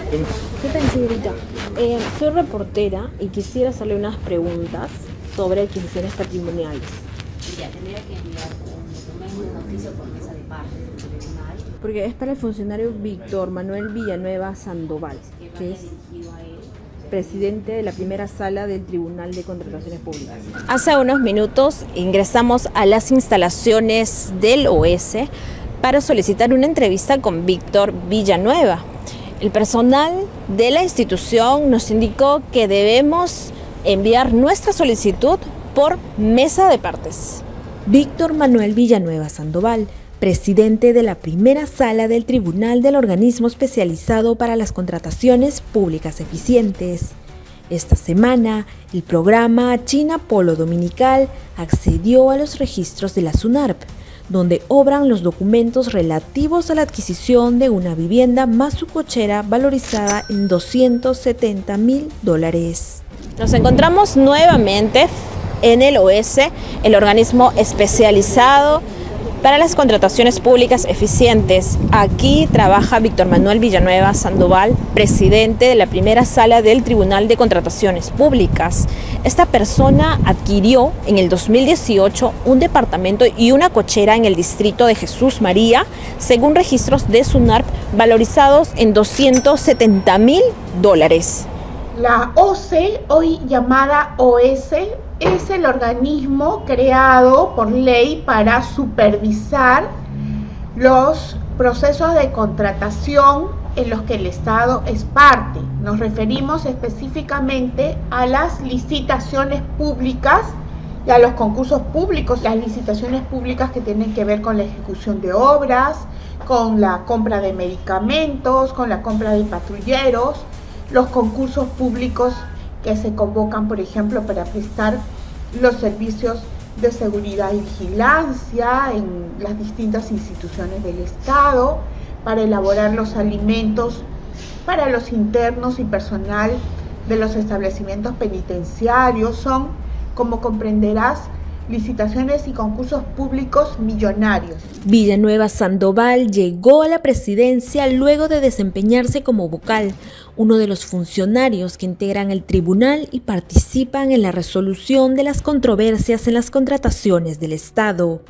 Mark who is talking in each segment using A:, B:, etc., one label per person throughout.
A: ¿Qué tal, señorita? Soy reportera y quisiera hacerle unas preguntas sobre adquisiciones patrimoniales.
B: Ya tendría que enviar un documento, un oficio por mesa de parte del tribunal
A: Porque es para el funcionario Víctor Manuel Villanueva Sandoval,
B: que
A: que
B: vaya
A: es
B: dirigido a él.
A: presidente de la primera sala del Tribunal de Contrataciones Públicas. Hace unos minutos ingresamos a las instalaciones del OS para solicitar una entrevista con Víctor Villanueva. El personal de la institución nos indicó que debemos enviar nuestra solicitud por mesa de partes. Víctor Manuel Villanueva Sandoval, presidente de la primera sala del Tribunal del Organismo Especializado para las Contrataciones Públicas Eficientes. Esta semana, el programa China Polo Dominical accedió a los registros de la SUNARP, donde obran los documentos relativos a la adquisición de una vivienda más su cochera valorizada en $270,000. Nos encontramos nuevamente en el OS, el organismo especializado para las contrataciones públicas eficientes. Aquí trabaja Víctor Manuel Villanueva Sandoval, presidente de la primera sala del Tribunal de Contrataciones Públicas. Esta persona adquirió en el 2018 un departamento y una cochera en el distrito de Jesús María, según registros de SUNARP, valorizados en $270,000.
C: La OCE, hoy llamada OS, es el organismo creado por ley para supervisar los procesos de contratación en los que el Estado es parte. Nos referimos específicamente a las licitaciones públicas y a los concursos públicos, las licitaciones públicas que tienen que ver con la ejecución de obras, con la compra de medicamentos, con la compra de patrulleros, los concursos públicos que se convocan, por ejemplo, para prestar los servicios de seguridad y vigilancia en las distintas instituciones del Estado, para elaborar los alimentos para los internos y personal de los establecimientos penitenciarios. Son, como comprenderás, licitaciones y concursos públicos millonarios.
A: Villanueva Sandoval llegó a la presidencia luego de desempeñarse como vocal, uno de los funcionarios que integran el tribunal y participan en la resolución de las controversias en las contrataciones del Estado.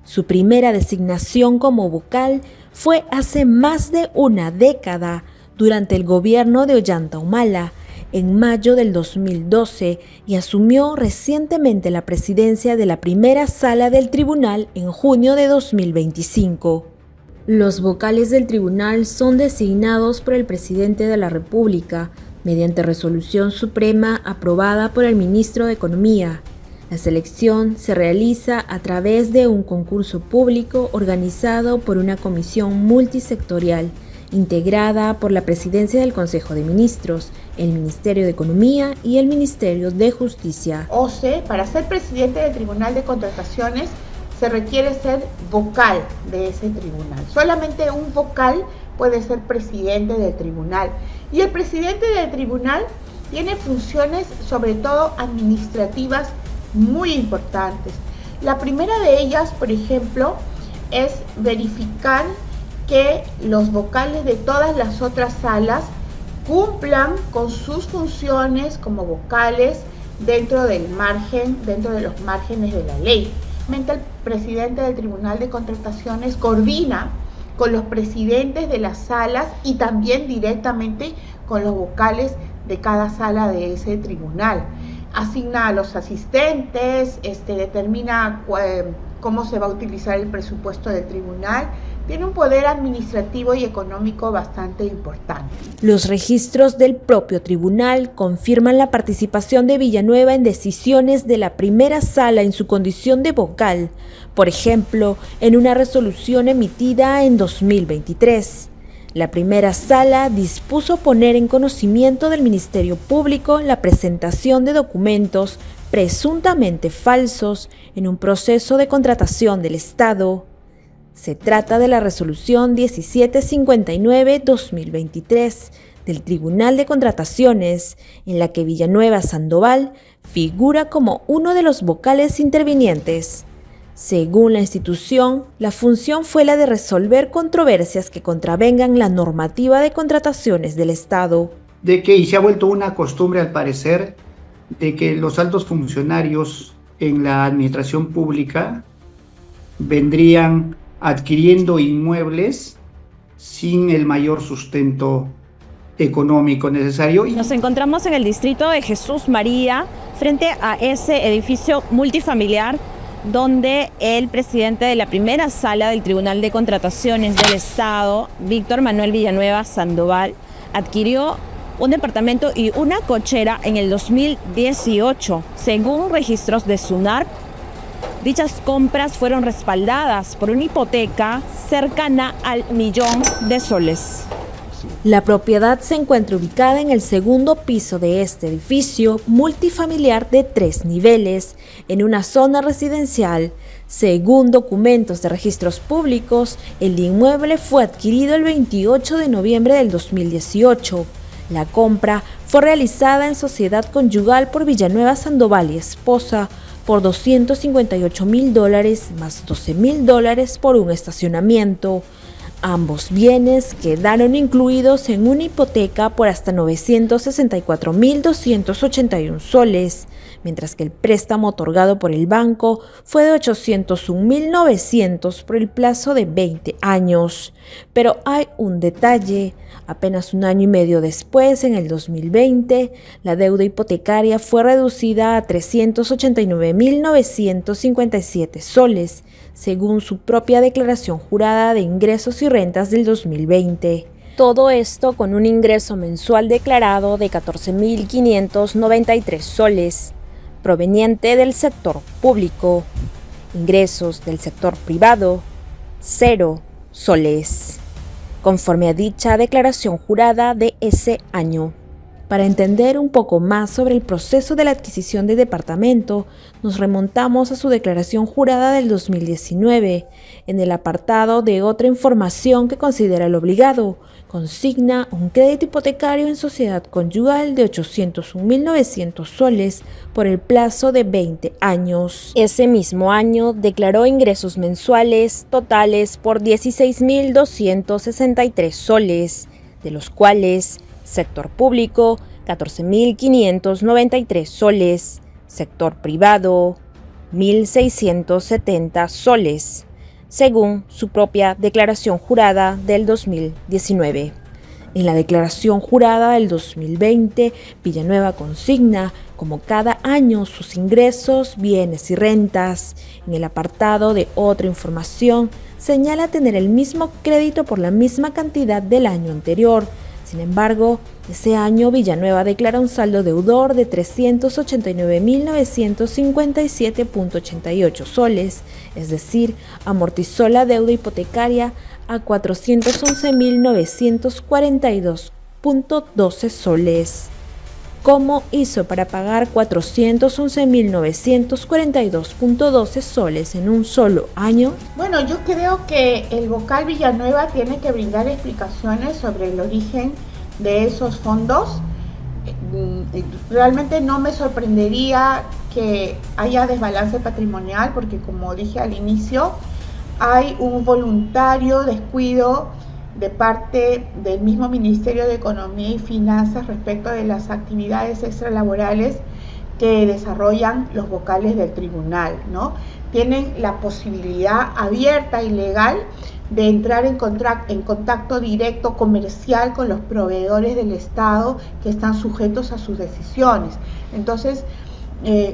A: Su primera designación como vocal fue hace más de una década, durante el gobierno de Ollanta Humala, en mayo del 2012, y asumió recientemente la presidencia de la primera sala del tribunal en junio de 2025. Los vocales del tribunal son designados por el presidente de la República mediante resolución suprema aprobada por el ministro de Economía. La selección se realiza a través de un concurso público organizado por una comisión multisectorial integrada por la Presidencia del Consejo de Ministros, el Ministerio de Economía y el Ministerio de Justicia.
C: OCE, para ser presidente del Tribunal de Contrataciones, se requiere ser vocal de ese tribunal. Solamente un vocal puede ser presidente del tribunal. Y el presidente del tribunal tiene funciones, sobre todo administrativas, muy importantes. La primera de ellas, por ejemplo, es verificar que los vocales de todas las otras salas cumplan con sus funciones como vocales dentro de los márgenes de la ley. El presidente del Tribunal de Contrataciones coordina con los presidentes de las salas y también directamente con los vocales de cada sala de ese tribunal. Asigna a los asistentes, determina cómo se va a utilizar el presupuesto del tribunal. Tiene un poder administrativo y económico bastante importante.
A: Los registros del propio tribunal confirman la participación de Villanueva en decisiones de la primera sala en su condición de vocal, por ejemplo, en una resolución emitida en 2023. La primera sala dispuso poner en conocimiento del Ministerio Público la presentación de documentos presuntamente falsos en un proceso de contratación del Estado. Se trata de la resolución 1759-2023 del Tribunal de Contrataciones, en la que Villanueva Sandoval figura como uno de los vocales intervinientes. Según la institución, la función fue la de resolver controversias que contravengan la normativa de contrataciones del Estado.
D: Y se ha vuelto una costumbre, al parecer, de que los altos funcionarios en la administración pública vendrían adquiriendo inmuebles sin el mayor sustento económico necesario.
E: Nos encontramos en el distrito de Jesús María, frente a ese edificio multifamiliar donde el presidente de la primera sala del Tribunal de Contrataciones del Estado, Víctor Manuel Villanueva Sandoval, adquirió un departamento y una cochera en el 2018. Según registros de SUNAR, dichas compras fueron respaldadas por una hipoteca cercana al $1.000.000.
A: La propiedad se encuentra ubicada en el segundo piso de este edificio multifamiliar de 3 niveles, en una zona residencial. Según documentos de registros públicos, el inmueble fue adquirido el 28 de noviembre del 2018. La compra fue realizada en sociedad conyugal por Villanueva Sandoval y esposa por $258.000 más $12.000 por un estacionamiento. Ambos bienes quedaron incluidos en una hipoteca por hasta 964.281 soles, mientras que el préstamo otorgado por el banco fue de 801.900 por el plazo de 20 años. Pero hay un detalle: apenas un año y medio después, en el 2020, la deuda hipotecaria fue reducida a 389.957 soles, según su propia declaración jurada de ingresos y rentas del 2020. Todo esto con un ingreso mensual declarado de 14.593 soles, proveniente del sector público. Ingresos del sector privado, 0 soles, conforme a dicha declaración jurada de ese año. Para entender un poco más sobre el proceso de la adquisición del departamento, nos remontamos a su declaración jurada del 2019. En el apartado de otra información que considera el obligado, consigna un crédito hipotecario en sociedad conyugal de 801.900 soles por el plazo de 20 años. Ese mismo año declaró ingresos mensuales totales por 16.263 soles, de los cuales sector público, 14.593 soles, sector privado, 1.670 soles, según su propia declaración jurada del 2019. En la declaración jurada del 2020, Villanueva consigna, como cada año, sus ingresos, bienes y rentas. En el apartado de otra información, señala tener el mismo crédito por la misma cantidad del año anterior. Sin embargo, ese año Villanueva declara un saldo deudor de 389.957.88 soles, es decir, amortizó la deuda hipotecaria a 411.942.12 soles. ¿Cómo hizo para pagar 411.942.12 soles en un solo año?
C: Bueno, yo creo que el vocal Villanueva tiene que brindar explicaciones sobre el origen de esos fondos. Realmente no me sorprendería que haya desbalance patrimonial, porque como dije al inicio, hay un voluntario descuido de parte del mismo Ministerio de Economía y Finanzas respecto de las actividades extralaborales que desarrollan los vocales del tribunal, ¿no? Tienen la posibilidad abierta y legal de entrar en contacto directo comercial con los proveedores del Estado que están sujetos a sus decisiones. Entonces,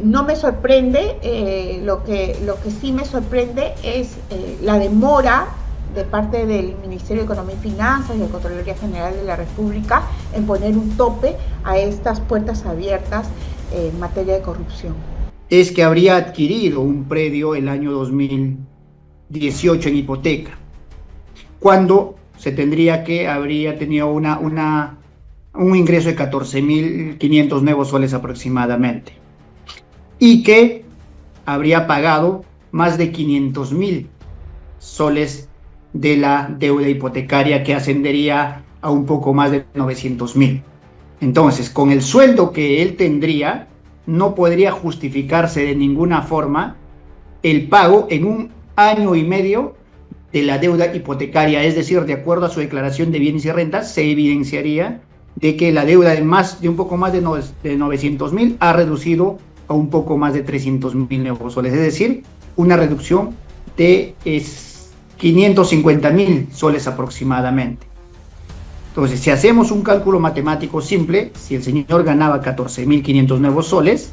C: no me sorprende, lo que sí me sorprende es la demora de parte del Ministerio de Economía y Finanzas y de la Contraloría General de la República en poner un tope a estas puertas abiertas en materia de corrupción.
D: Es que habría adquirido un predio el año 2018 en hipoteca, cuando se tendría que habría tenido un ingreso de 14.500 nuevos soles aproximadamente, y que habría pagado más de 500.000 soles de la deuda hipotecaria, que ascendería a un poco más de 900.000. Entonces, con el sueldo que él tendría, no podría justificarse de ninguna forma el pago en un año y medio de la deuda hipotecaria, es decir, de acuerdo a su declaración de bienes y rentas, se evidenciaría de que la deuda de un poco más de 900.000 ha reducido a un poco más de 300.000 nuevos soles, es decir, una reducción de 550.000 soles aproximadamente. Entonces, si hacemos un cálculo matemático simple, si el señor ganaba 14.500 nuevos soles,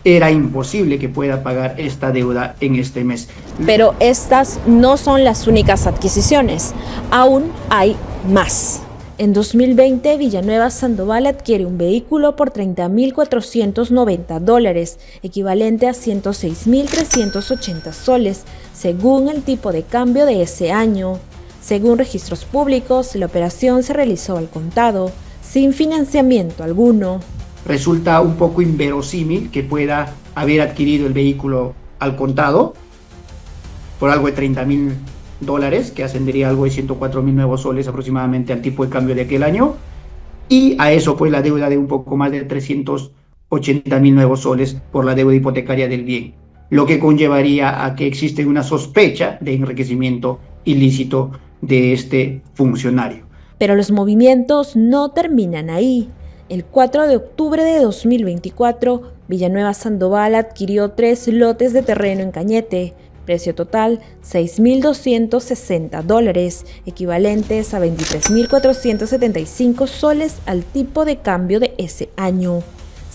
D: era imposible que pueda pagar esta deuda en este mes.
E: Pero estas no son las únicas adquisiciones, aún hay más.
A: En 2020, Villanueva Sandoval adquiere un vehículo por $30.490, equivalente a 106.380 soles, según el tipo de cambio de ese año. Según registros públicos, la operación se realizó al contado, sin financiamiento alguno.
D: Resulta un poco inverosímil que pueda haber adquirido el vehículo al contado por algo de $30.000, que ascendería a algo de 104.000 nuevos soles aproximadamente al tipo de cambio de aquel año, y a eso pues la deuda de un poco más de 380.000 nuevos soles por la deuda hipotecaria del bien, lo que conllevaría a que existe una sospecha de enriquecimiento ilícito de este funcionario.
A: Pero los movimientos no terminan ahí. El 4 de octubre de 2024, Villanueva Sandoval adquirió 3 lotes de terreno en Cañete, precio total $6.260, equivalentes a 23.475 soles al tipo de cambio de ese año.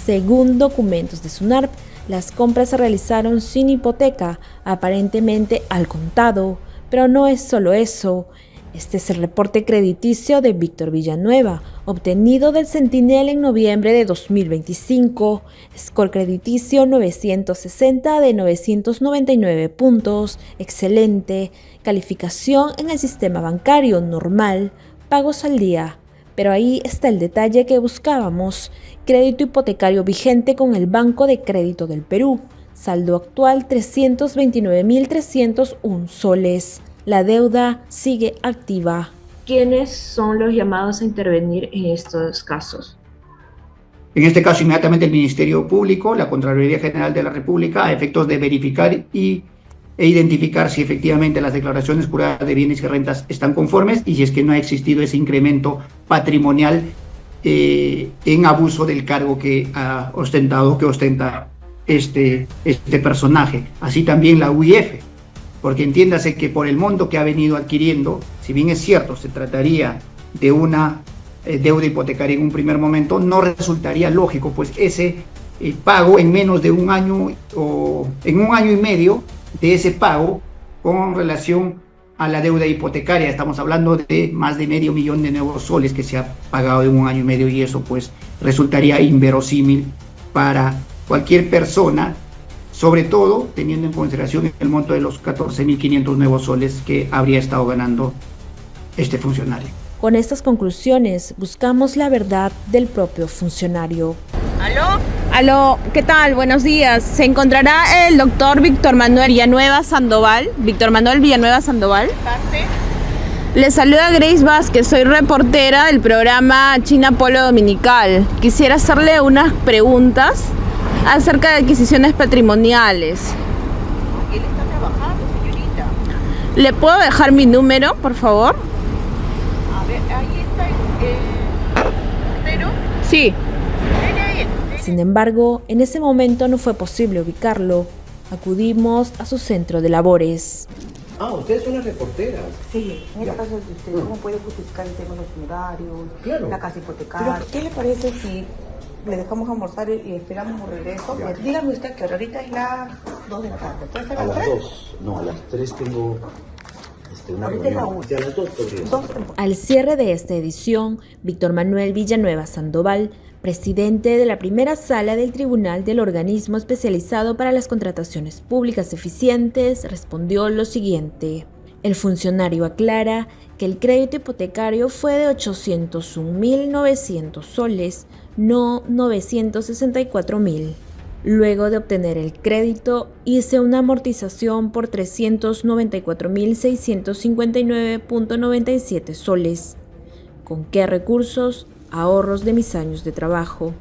A: Según documentos de SUNARP, las compras se realizaron sin hipoteca, aparentemente al contado, pero no es solo eso. Este es el reporte crediticio de Víctor Villanueva, obtenido del Centinela en noviembre de 2025. Score crediticio 960 de 999 puntos, excelente. Calificación en el sistema bancario normal, pagos al día. Pero ahí está el detalle que buscábamos: crédito hipotecario vigente con el Banco de Crédito del Perú. Saldo actual 329.301 soles. La deuda sigue activa.
F: ¿Quiénes son los llamados a intervenir en estos casos?
D: En este caso, inmediatamente el Ministerio Público, la Contraloría General de la República, a efectos de verificar e identificar si efectivamente las declaraciones juradas de bienes y rentas están conformes y si es que no ha existido ese incremento patrimonial en abuso del cargo que ha ostentado, que ostenta este personaje. Así también la UIF, porque entiéndase que por el monto que ha venido adquiriendo, si bien es cierto, se trataría de una deuda hipotecaria en un primer momento, no resultaría lógico, pues ese pago en menos de un año o en un año y medio de ese pago con relación a la deuda hipotecaria. Estamos hablando de más de $500.000 de nuevos soles que se ha pagado en un año y medio, y eso pues resultaría inverosímil para cualquier persona, sobre todo teniendo en consideración el monto de los 14.500 nuevos soles que habría estado ganando este funcionario.
A: Con estas conclusiones buscamos la verdad del propio funcionario.
E: Aló, ¿qué tal? Buenos días. ¿Se encontrará el doctor Víctor Manuel Villanueva Sandoval? Víctor Manuel Villanueva Sandoval. Le saluda Grace Vázquez, soy reportera del programa China Polo Dominical. Quisiera hacerle unas preguntas acerca de adquisiciones patrimoniales.
G: Él está trabajando, señorita.
E: ¿Le puedo dejar mi número, por favor?
G: A ver, ahí está el portero.
E: Sí.
G: Dele a él.
A: Sin embargo, en ese momento no fue posible ubicarlo. Acudimos a su centro de labores.
H: Ah, ustedes son las reporteras.
I: Sí, en
H: Ya.
I: este caso de usted, ¿cómo puede justificar el tema de los funerarios,
H: Claro.
I: la casa hipotecaria? Pero, ¿qué le parece si le dejamos almorzar y esperamos un regreso?
H: Ya.
I: Pues, dígame usted que ahorita es las 2 de la tarde. ¿Puede ser
H: A las
I: 3?
H: 2. No, a las 3 tengo una
I: Ahorita es la
H: reunión.
I: una.
H: Sí, a las 2 podría ser.
I: 2.
A: Al cierre de esta edición, Víctor Manuel Villanueva Sandoval, presidente de la primera sala del Tribunal del Organismo Especializado para las Contrataciones Públicas Eficientes, respondió lo siguiente. El funcionario aclara que el crédito hipotecario fue de 801.900 soles, no 964.000. Luego de obtener el crédito, hice una amortización por 394.659.97 soles. ¿Con qué recursos? Ahorros de mis años de trabajo.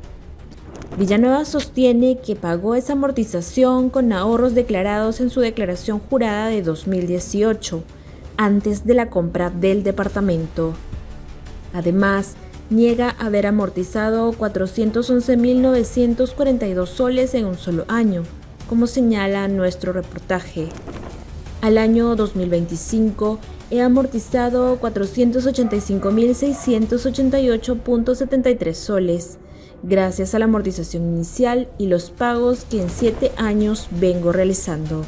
A: Villanueva sostiene que pagó esa amortización con ahorros declarados en su declaración jurada de 2018, antes de la compra del departamento. Además, niega haber amortizado 411.942 soles en un solo año, como señala nuestro reportaje. Al año 2025 he amortizado 485.688.73 soles, gracias a la amortización inicial y los pagos que en 7 años vengo realizando.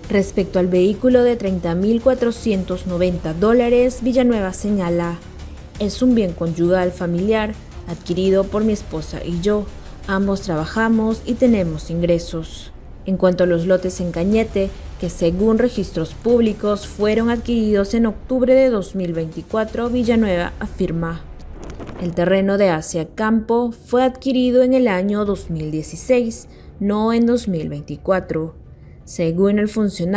A: Respecto al vehículo de $30.490, Villanueva señala: es un bien conyugal familiar adquirido por mi esposa y yo. Ambos trabajamos y tenemos ingresos. En cuanto a los lotes en Cañete, que según registros públicos fueron adquiridos en octubre de 2024, Villanueva afirma: el terreno de Asia Campo fue adquirido en el año 2016, no en 2024. Según el funcionario,